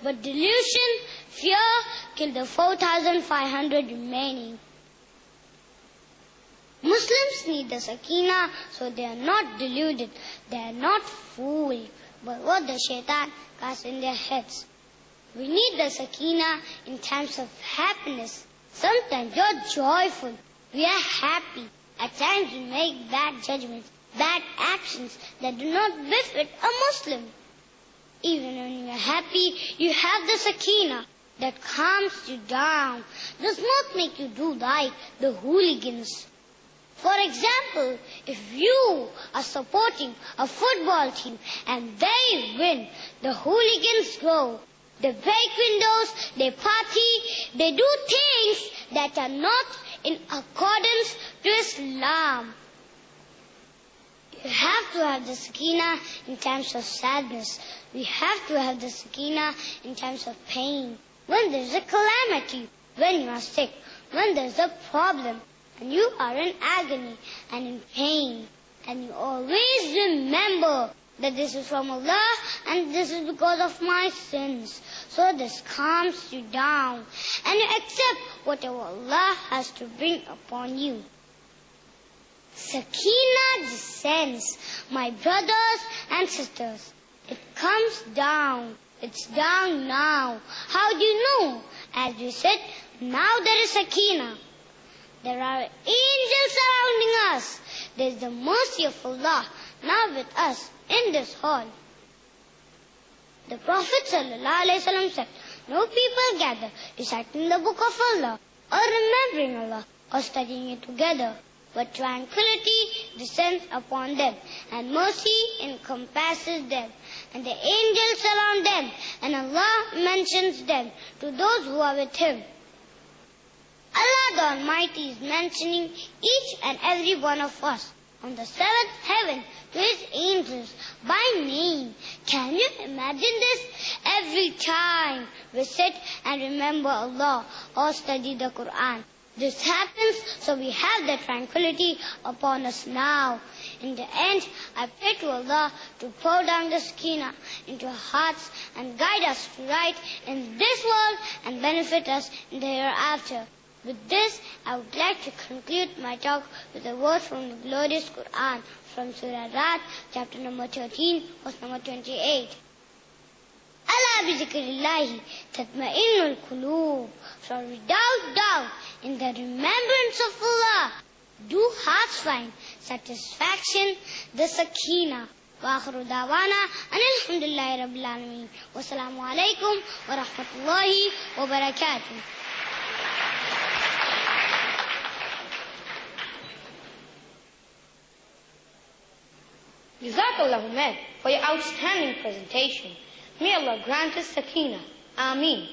But delusion, fear, killed the 4,500 remaining. Muslims need the sakina so they are not deluded, they are not fooled by what the shaitan casts in their heads. We need the sakina in times of happiness. Sometimes you're joyful, we are happy. At times we make bad judgments, bad actions that do not befit a Muslim. Even when you are happy, you have the sakina that calms you down, does not make you do like the hooligans. For example, if you are supporting a football team and they win, the hooligans go. They break windows, they party, they do things that are not in accordance to Islam. You have to have the sakina in times of sadness. We have to have the sakina in times of pain. When there is a calamity, when you are sick, when there is a problem, and you are in agony and in pain. And you always remember that this is from Allah and this is because of my sins. So this calms you down and you accept whatever Allah has to bring upon you. Sakina descends, my brothers and sisters. It comes down. It's down now. How do you know? As we said, now there is sakina. There are angels surrounding us. There is the mercy of Allah now with us in this hall. The Prophet ﷺ said, no people gather reciting the book of Allah or remembering Allah or studying it together, but tranquility descends upon them and mercy encompasses them, and the angels surround them, and Allah mentions them to those who are with Him. Allah the Almighty is mentioning each and every one of us on the seventh heaven to His angels by name. Can you imagine this? Every time we sit and remember Allah or study the Quran, this happens so we have the tranquility upon us now. In the end, I pray to Allah to pour down the sakina into our hearts and guide us to right in this world and benefit us in the hereafter. With this, I would like to conclude my talk with a verse from the glorious Quran from Surah Ra'd, chapter number 13, verse number 28. Ala bi zikrillahi tatma'innul qulub. For without doubt, in the remembrance of Allah, do hearts find satisfaction, the sakina. Wa akhiru da'wana alhamdulillahi rabbil alameen. Wassalamu alaikum wa rahmatullahi wa barakatuh. Jazakallahu Umair for your outstanding presentation. May Allah grant us sakina. Ameen.